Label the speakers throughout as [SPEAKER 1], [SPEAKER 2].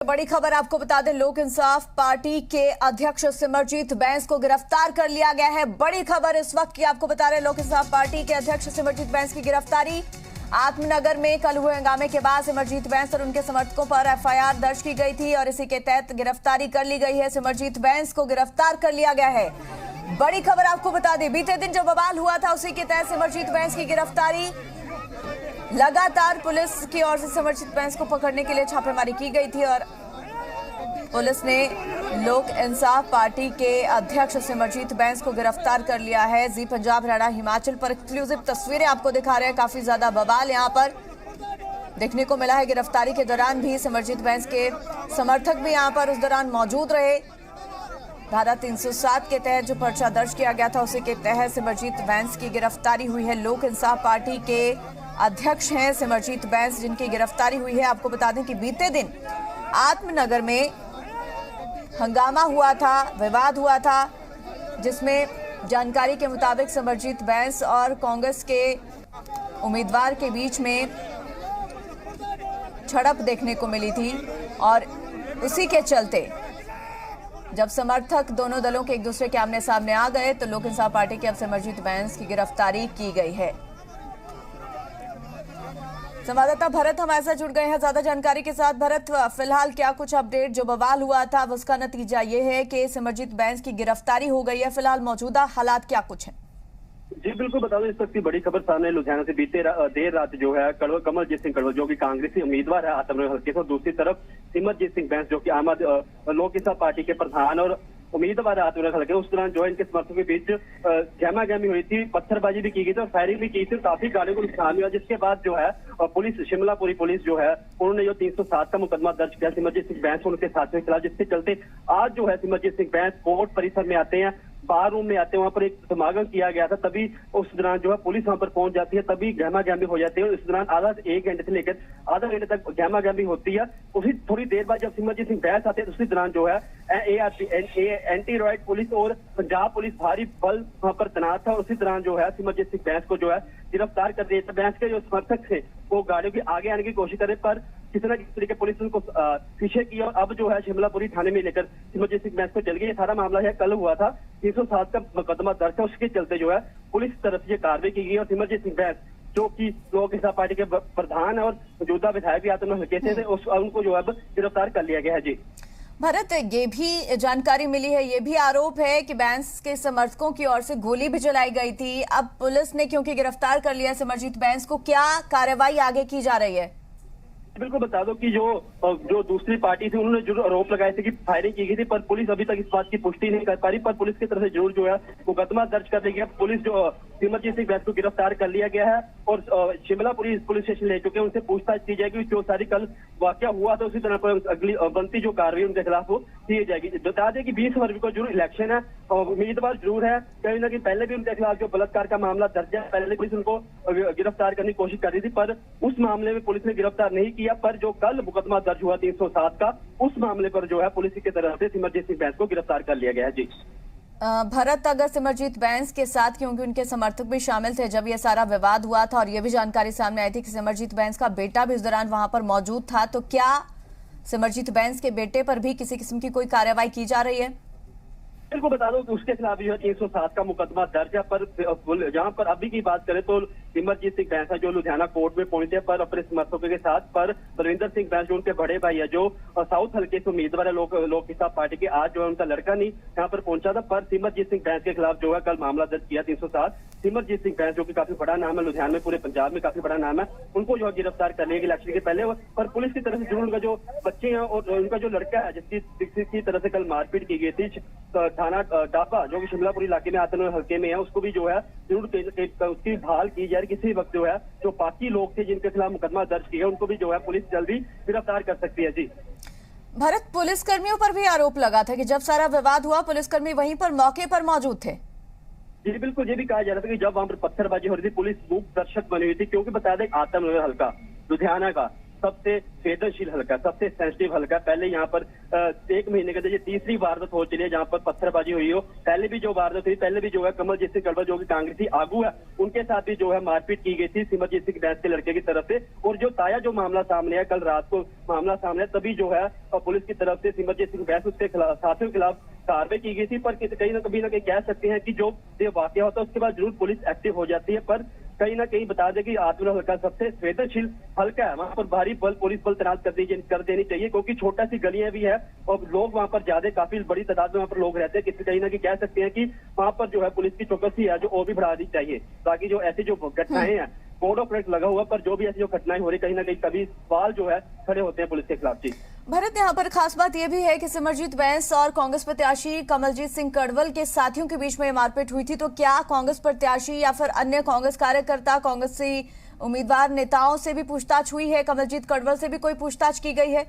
[SPEAKER 1] बड़ी खबर आपको बता दें, लोक इंसाफ पार्टी के अध्यक्ष सिमरजीत बैंस को गिरफ्तार कर लिया गया है। बड़ी खबर इस वक्त की आपको बता रहे हैं, लोक इंसाफ पार्टी के अध्यक्ष सिमरजीत बैंस की गिरफ्तारी। आत्मनगर में कल हुए हंगामे के बाद सिमरजीत बैंस और उनके समर्थकों पर एफआईआर दर्ज की गई थी और इसी के तहत गिरफ्तारी कर ली गई है। सिमरजीत बैंस को गिरफ्तार कर लिया गया है। बड़ी खबर आपको बता दें, बीते दिन जो बवाल हुआ था उसी के तहत सिमरजीत बैंस की गिरफ्तारी। लगातार पुलिस की ओर से सिमरजीत बैंस को पकड़ने के लिए छापेमारी की गई थी और पुलिस ने लोक इंसाफ पार्टी के अध्यक्ष सिमरजीत बैंस को गिरफ्तार कर लिया है। जी पंजाब हरियाणा हिमाचल पर एक्सक्लूसिव तस्वीरें आपको दिखा रहे हैं। काफी ज्यादा बवाल यहां पर देखने को मिला है। गिरफ्तारी के दौरान भी सिमरजीत बैंस के समर्थक भी यहां पर उस दौरान मौजूद रहे। धारा 307 के तहत जो पर्चा दर्ज किया गया था उसी के तहत सिमरजीत बैंस की गिरफ्तारी हुई है। लोक इंसाफ पार्टी के अध्यक्ष हैं सिमरजीत बैंस, जिनकी गिरफ्तारी हुई है। आपको बता दें कि बीते दिन आत्मनगर में हंगामा हुआ था, विवाद हुआ था, जिसमें जानकारी के मुताबिक सिमरजीत बैंस और कांग्रेस के उम्मीदवार के बीच में झड़प देखने को मिली थी और उसी के चलते जब समर्थक दोनों दलों के एक दूसरे के आमने सामने आ गए तो लोक इंसाफ पार्टी के अब सिमरजीत बैंस की गिरफ्तारी की गई है। संवाददाता भरत हमारे साथ जुड़ गए हैं ज्यादा जानकारी के साथ। भरत, फिलहाल क्या कुछ अपडेट, जो बवाल हुआ था अब उसका नतीजा ये है कि सिमरजीत बैंस की गिरफ्तारी हो गई है। फिलहाल मौजूदा हालात क्या कुछ हैं?
[SPEAKER 2] जी बिल्कुल बता दूं, इस वक्त की बड़ी खबर सामने लुधियाना से बीते देर रात जो है कमलजीत सिंह कड़वा जो कि कांग्रेसी उम्मीदवार है आत्मनगर हल्के से, और दूसरी तरफ सिमरजीत सिंह बैंस जो कि आम लोक इंसाफ पार्टी के प्रधान और उम्मीदवार आत्मनगर हल्के, उस दौरान जो है इनके समर्थकों के बीच गहमा-गहमी हुई थी, पत्थरबाजी भी की गई थी और फायरिंग भी की थी। काफी गाड़ियों को नुकसान हुआ, जिसके बाद जो है पुलिस, शिमलापुरी पुलिस जो है उन्होंने जो 307 का मुकदमा दर्ज किया सिमरजीत सिंह बैंस और उनके साथियों के खिलाफ, जिसके चलते आज जो है सिमरजीत सिंह बैंस कोर्ट परिसर में आते हैं, बार रूम में आते हैं। वहां पर एक समागम किया गया था, तभी उस दौरान जो है पुलिस वहां पर पहुंच जाती है, तभी गहमा गहमी हो जाती है और इस दौरान आधा 1 घंटे से लेकर आधा घंटे तक गहमा गहमी होती है। उसी थोड़ी देर बाद जब सिमरजीत सिंह बैंस आते हैं उसी दौरान जो है एंटी रॉयट पुलिस और पंजाब पुलिस भारी बल वहां पर तैनात था। उसी दौरान जो है सिमरजीत सिंह बैंस को जो है गिरफ्तार कर दिया। बैंस के जो समर्थक थे वो गाड़ियों के आगे आने की कोशिश करे, पर किसी न किसी तरीके पुलिस उनको पीछे की और अब जो है शिमलापुरी थाने में लेकर सिमरजीत सिंह बैंस को चल गई। ये सारा मामला है कल हुआ था, 307 का मुकदमा दर्ज है, उसके चलते जो है पुलिस की तरफ से कार्रवाई की गई और सिमरजीत सिंह बैंस जो कि लोक इंसाफ पार्टी के प्रधान और मौजूदा विधायक भी आत्मनगर हल्के से थे, उनको जो है गिरफ्तार कर लिया गया है। जी
[SPEAKER 1] भरत, ये भी जानकारी मिली है, ये भी आरोप है कि बैंस के समर्थकों की ओर से गोली भी चलाई गई थी। अब पुलिस ने क्योंकि गिरफ्तार कर लिया सिमरजीत बैंस को, क्या कार्रवाई आगे की जा रही है?
[SPEAKER 2] बिल्कुल बता दो कि जो दूसरी पार्टी थी उन्होंने जरूर आरोप लगाए थे कि फायरिंग की गई थी, पर पुलिस अभी तक इस बात की पुष्टि नहीं कर पा रही। पर पुलिस की तरफ से जरूर जो है मुकदमा दर्ज कर दिया गया। पुलिस जो सिमरजीत सिंह बैंस को गिरफ्तार कर लिया गया है और शिमलापुरी पुलिस स्टेशन ले चुके हैं। उनसे पूछताछ की जाएगी, जो सारी कल वाकया हुआ था उसी तरह पर अगली बनती जो कार्रवाई उनके खिलाफ वो की जाएगी। बता दें कि 20 फरवरी को जरूर इलेक्शन है और उम्मीदवार जरूर है, कहीं ना कहीं पहले भी उनके खिलाफ जो बलात्कार का मामला दर्ज है, पहले पुलिस उनको गिरफ्तार करने की कोशिश कर रही थी, पर उस मामले में पुलिस ने गिरफ्तार नहीं किया। पर जो कल मुकदमा दर्ज हुआ 307 का, उस मामले पर जो है पुलिस की तरफ से सिमरजीत सिंह बैंस को गिरफ्तार कर लिया गया है। जी
[SPEAKER 1] भरत, अगर सिमरजीत बैंस के साथ, क्योंकि उनके समर्थक भी शामिल थे जब ये सारा विवाद हुआ था और ये भी जानकारी सामने आई थी कि सिमरजीत बैंस का बेटा भी इस दौरान वहां पर मौजूद था, तो क्या सिमरजीत बैंस के बेटे पर भी किसी किस्म की कोई कार्रवाई की जा रही है?
[SPEAKER 2] बिल्कुल बता दो कि उसके खिलाफ जो है 307 का मुकदमा दर्ज है। पर जहां पर अभी की बात करें तो सिमरजीत सिंह बैंस है जो लुधियाना कोर्ट में पहुंचे पर अपने समर्थकों के साथ, पर बलविंदर सिंह बैंस जो उनके बड़े भाई है जो साउथ हल्के से उम्मीदवार है लोक इंसाफ पार्टी के, आज जो है उनका लड़का नहीं यहाँ पर पहुंचा था। पर सिमरजीत सिंह बैंस के खिलाफ जो है कल मामला दर्ज किया 307। सिमरजीत सिंह बैंस जो कि काफी बड़ा नाम है लुधियाना में, पूरे पंजाब में काफी बड़ा नाम है, उनको जो है गिरफ्तार करने के इलेक्शन के पहले। पर पुलिस की तरफ से जरूर उनका जो बच्चे हैं और उनका जो लड़का है जिसकी तरह से कल मारपीट की गई थी थाना डापा जो कि शिमलापुरी इलाके में आत्मनगर हल्के में है, उसको भी जो है जरूर उसकी भाल की जाए। किसी वक्त जो है जो बाकी लोग थे जिनके खिलाफ मुकदमा दर्ज किया उनको भी जो है पुलिस जल्दी गिरफ्तार कर सकती है। जी
[SPEAKER 1] भरत, पुलिसकर्मियों पर भी आरोप लगा था कि जब सारा विवाद हुआ पुलिसकर्मी वहीं पर मौके पर मौजूद थे।
[SPEAKER 2] जी बिल्कुल, ये भी कहा जा रहा था कि जब वहां पर पत्थरबाजी हो रही थी पुलिस मूक दर्शक बनी हुई थी, क्योंकि बता दें आत्मनगर हल्का लुधियाना का सबसे संवेदनशील हल्का, सबसे सेंसिटिव हल्का। पहले यहाँ पर 1 महीने के अंदर ये तीसरी वारदात हो चली है जहाँ पर पत्थरबाजी हुई हो। पहले भी जो वारदात हुई, पहले भी जो है कमलजीत सिंह कड़वल जो कि कांग्रेसी आगू है, उनके साथ भी जो है मारपीट की गई थी सिमरजीत सिंह बैंस के लड़के की तरफ से। और जो ताया जो मामला सामने है, कल रात को मामला सामने है, तभी जो है पुलिस की तरफ से सिमरजीत सिंह बैंस उसके साथियों के खिलाफ कार्रवाई की गई थी। पर कहीं ना कहीं कह सकते हैं कि जो ये वाकया होता है उसके बाद जरूर पुलिस एक्टिव हो जाती है, पर कहीं ना कहीं बता दें कि आत्मनगर हल्का सबसे संवेदनशील हल्का है, वहां पर भारी बल पुलिस बल तैनात कर देनी चाहिए, क्योंकि छोटा सी गलियां भी है और लोग वहां पर ज्यादा काफी बड़ी तादाद में वहां पर लोग रहते हैं। कहीं ना कहीं कह सकते हैं कि वहां पर जो है पुलिस की चौकसी है जो और भी बढ़ा दी चाहिए, ताकि जो ऐसी जो घटनाएं हैं, कोड ऑफ एक्ट लगा हुआ, पर जो भी ऐसी जो घटनाएं हो रही, कहीं ना कहीं कभी सवाल जो है खड़े होते हैं पुलिस के खिलाफ। जी
[SPEAKER 1] भरत, यहाँ पर खास बात यह भी है कि सिमरजीत बैंस और कांग्रेस प्रत्याशी कमलजीत सिंह कड़वल के साथियों के बीच में ये मारपीट हुई थी, तो क्या कांग्रेस प्रत्याशी या फिर अन्य कांग्रेस कार्यकर्ता, कांग्रेसी उम्मीदवार नेताओं से भी पूछताछ हुई है? कमलजीत कड़वल से भी कोई पूछताछ की गई है?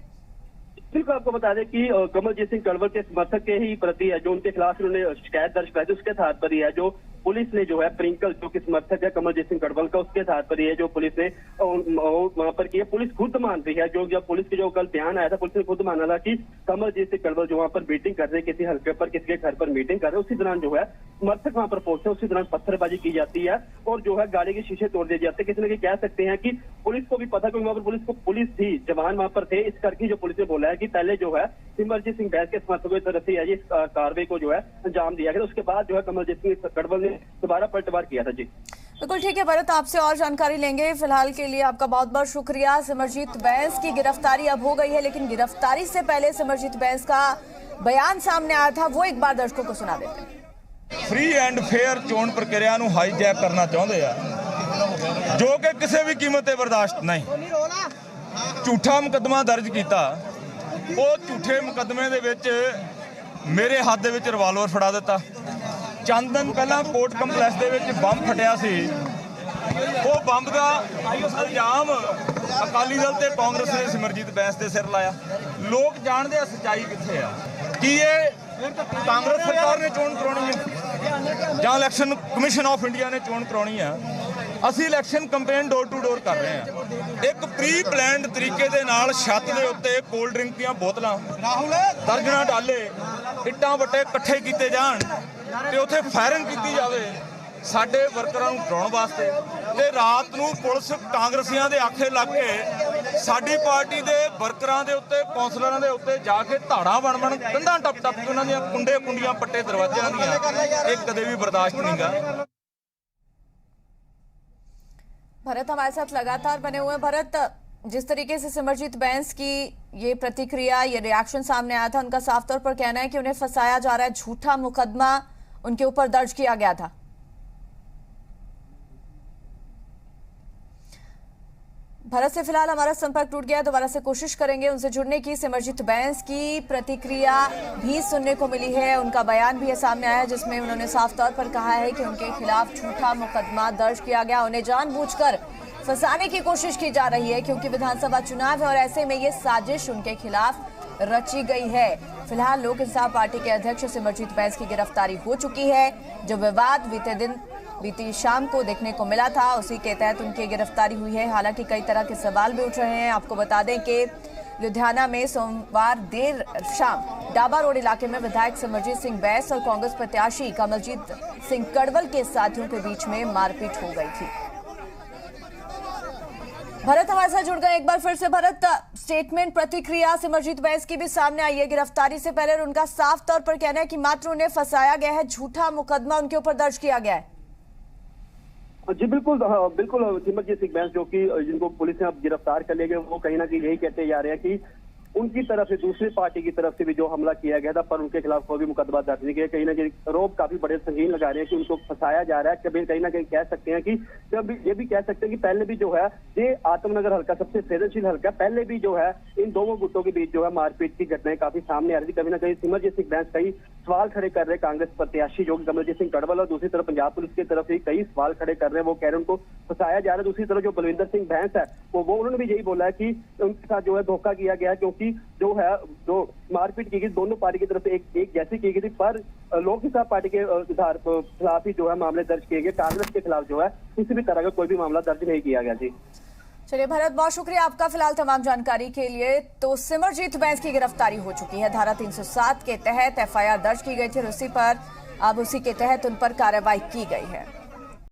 [SPEAKER 2] बिल्कुल, आपको बता दें कि कमलजीत सिंह कड़वल के समर्थक के ही प्रति है जो उनके खिलाफ उन्होंने शिकायत दर्ज कराई थी, उसके आधार पर ही है जो पुलिस ने जो है प्रिंकल जो कि समर्थक है कमलजीत सिंह कड़वल का, उसके आधार पर है जो पुलिस ने वहां पर किया। पुलिस खुद मान रही है, जो जब पुलिस के जो कल बयान आया था, पुलिस ने खुद माना था कि कमलजीत सिंह कड़वल जो वहां पर मीटिंग कर रहे, किसी हल्के पर किसी के घर पर मीटिंग कर रहे, उसी दौरान जो है समर्थक वहां पर पहुंचते, उसी दौरान पत्थरबाजी की जाती है और जो है गाड़ी के शीशे तोड़ दिए जाते हैं। किसी न कहीं कह सकते हैं कि पुलिस को भी पता, क्योंकि वहां पर पुलिस थी, जवान वहां पर थे, इस करके जो पुलिस ने बोला है कि पहले जो है सिमरजीत सिंह बैंस के समर्थकों की तरफ से ये कार्रवाई को जो है अंजाम दिया गया। उसके बाद जो है कमलजीत सिंह कड़वल ने दोबारा पलटवार किया था। जी
[SPEAKER 1] बिल्कुल ठीक है भरत, आपसे और जानकारी लेंगे। फिलहाल के लिए आपका बहुत बहुत शुक्रिया। सिमरजीत बैंस की गिरफ्तारी अब हो गई है, लेकिन गिरफ्तारी से पहले सिमरजीत बैंस का बयान सामने आया था, वो एक बार दर्शकों को सुना देते हैं।
[SPEAKER 3] फ्री एंड फेयर चोण प्रक्रिया ਨੂੰ ਹਾਈਜੈਕ ਕਰਨਾ ਚਾਹੁੰਦੇ ਆ, ਜੋ ਕਿ ਕਿਸੇ ਵੀ ਕੀਮਤ ਤੇ ਬਰਦਾਸ਼ਤ ਨਹੀਂ। ਝੂਠਾ ਮੁਕੱਦਮਾ ਦਰਜ ਕੀਤਾ, ਉਹ ਝੂਠੇ ਮੁਕੱਦਮੇ ਦੇ ਵਿੱਚ ਮੇਰੇ ਹੱਥ ਦੇ ਵਿੱਚ ਰਿਵਾਲਵਰ ਫੜਾ ਦਿੱਤਾ। ਚੰਦ ਦਿਨ ਪਹਿਲਾਂ ਕੋਰਟ ਕੰਪਲੈਕਸ ਦੇ ਵਿੱਚ ਬੰਬ ਫਟਿਆ ਸੀ, ਉਹ ਬੰਬ ਦਾ ਇਲਜ਼ਾਮ ਅਕਾਲੀ ਦਲ ਤੇ ਕਾਂਗਰਸ ਨੇ ਸਿਮਰਜੀਤ ਬੈਂਸ ਦੇ ਸਿਰ ਲਾਇਆ। ਲੋਕ ਜਾਣਦੇ ਆ ਸੱਚਾਈ ਕਿੱਥੇ ਆ। ਕੀ ਇਹ ਕਾਂਗਰਸ ਸਰਕਾਰ ਨੇ ਚੋਣ ਕਰਾਉਣੀ ਹੈ ਜਾਂ ਇਲੈਕਸ਼ਨ ਕਮਿਸ਼ਨ ਆਫ ਇੰਡੀਆ ਨੇ ਚੋਣ ਕਰਾਉਣੀ ਆ? ਅਸੀਂ election campaign door to door ਕਰ ਰਹੇ ਹਾਂ। ਇੱਕ ਪ੍ਰੀ ਪਲਾਨਡ ਤਰੀਕੇ ਦੇ ਨਾਲ ਛੱਤ ਦੇ ਉੱਤੇ ਕੋਲਡ ਡਰਿੰਕ ਦੀਆਂ ਬੋਤਲਾਂ, ਦਰਜਨਾਂ ਡਾਲੇ, ਇੱਟਾਂ ਵੱਟੇ ਇਕੱਠੇ ਕੀਤੇ ਜਾਣ ਤੇ ਉੱਥੇ ਫਾਇਰਿੰਗ ਕੀਤੀ ਜਾਵੇ ਸਾਡੇ ਵਰਕਰਾਂ ਨੂੰ ਡਰਾਉਣ ਵਾਸਤੇ, ਤੇ ਰਾਤ ਨੂੰ ਪੁਲਿਸ ਕਾਂਗਰਸੀਆਂ ਦੇ ਆਖੇ ਲੱਗ ਕੇ ਸਾਡੀ ਪਾਰਟੀ ਦੇ ਵਰਕਰਾਂ ਦੇ ਉੱਤੇ, ਕੌਂਸਲਰਾਂ ਦੇ ਉੱਤੇ ਜਾ ਕੇ ਧਾੜਾਂ ਬਣ ਕੰਧਾਂ ਟੱਪ ਕੇ ਉਹਨਾਂ ਦੀਆਂ ਕੁੰਡੀਆਂ ਪੱਟੇ ਦਰਵਾਜ਼ਿਆਂ ਦੀਆਂ, ਇਹ ਕਦੇ ਵੀ ਬਰਦਾਸ਼ਤ ਨਹੀਂਗਾ।
[SPEAKER 1] भरत हमारे साथ लगातार बने हुए हैं। भरत, जिस तरीके से सिमरजीत बैंस की ये प्रतिक्रिया, ये रिएक्शन सामने आया था, उनका साफ तौर पर कहना है कि उन्हें फंसाया जा रहा है, झूठा मुकदमा उनके ऊपर दर्ज किया गया था। भरत से फिलहाल हमारा संपर्क टूट गया, दोबारा से कोशिश करेंगे उनसे जुड़ने की। सिमरजीत बैंस की प्रतिक्रिया भी सुनने को मिली है, उनका बयान भी सामने आया जिसमें उन्होंने साफ तौर पर कहा है कि उनके खिलाफ झूठा मुकदमा दर्ज किया गया, उन्हें जानबूझकर फंसाने की कोशिश की जा रही है क्योंकि विधानसभा चुनाव है और ऐसे में ये साजिश उनके खिलाफ रची गई है। फिलहाल लोक इंसाफ पार्टी के अध्यक्ष सिमरजीत बैंस की गिरफ्तारी हो चुकी है। जो विवाद बीती शाम को देखने को मिला था, उसी के तहत उनकी गिरफ्तारी हुई है। हालांकि कई तरह के सवाल भी उठ रहे हैं। आपको बता दें कि लुधियाना में सोमवार देर शाम डाबा रोड इलाके में विधायक सिमरजीत सिंह बैंस और कांग्रेस प्रत्याशी कमलजीत सिंह कड़वल के साथियों के बीच में मारपीट हो गई थी। भरत हमारे साथ जुड़ गए एक बार फिर से। भरत, स्टेटमेंट, प्रतिक्रिया सिमरजीत बैंस की भी सामने आई है गिरफ्तारी से पहले, और उनका साफ तौर पर कहना है कि मात्र उन्हें फंसाया गया है, झूठा मुकदमा उनके ऊपर दर्ज किया गया है।
[SPEAKER 2] जी बिल्कुल, बिल्कुल सिमरजीत सिंह बैंस जो कि जिनको पुलिस ने अब गिरफ्तार कर लिया गया, वो कहीं ना कहीं यही कहते जा रहे हैं कि उनकी तरफ से, दूसरी पार्टी की तरफ से भी जो हमला किया गया था, पर उनके खिलाफ कोई भी मुकदमा दर्ज नहीं किया। कहीं ना कहीं आरोप काफी बड़े संगीन लगा रहे हैं कि उनको फंसाया जा रहा है। कहीं ना कहीं कह सकते हैं कि जब ये भी कह सकते हैं कि पहले भी जो है ये आत्मनगर हल्का सबसे संवेदनशील हल्का, पहले भी जो है इन दोनों गुटों के बीच जो है मारपीट की घटनाएं काफी सामने आ रही थी। कभी ना कहीं सिमरजीत सिंह बैंस कई सवाल खड़े कर रहे कांग्रेस प्रत्याशी जो कमलजीत सिंह कड़वल, और दूसरी तरफ पंजाब पुलिस की तरफ से कई सवाल खड़े कर रहे हैं, वो कह रहे हैं उनको फंसाया जा रहा है। दूसरी तरफ जो बलविंदर सिंह बैंस है वो उन्होंने भी यही बोला है कि उनके साथ जो है धोखा किया गया, क्योंकि जो है जो मारपीट की गई दोनों पार्टी की तरफ से एक जैसी की गई थी, पर लोक इंसाफ पार्टी के खिलाफ ही जो है मामले दर्ज किए गए। कांग्रेस के खिलाफ जो है किसी भी तरह का कोई भी मामला दर्ज नहीं किया गया। जी
[SPEAKER 1] चलिए भरत, बहुत शुक्रिया आपका फिलहाल तमाम जानकारी के लिए। तो सिमरजीत बैंस की गिरफ्तारी हो चुकी है। धारा 307 के तहत एफआईआर दर्ज की गई थी और उसी के तहत उन पर कार्रवाई की गई है।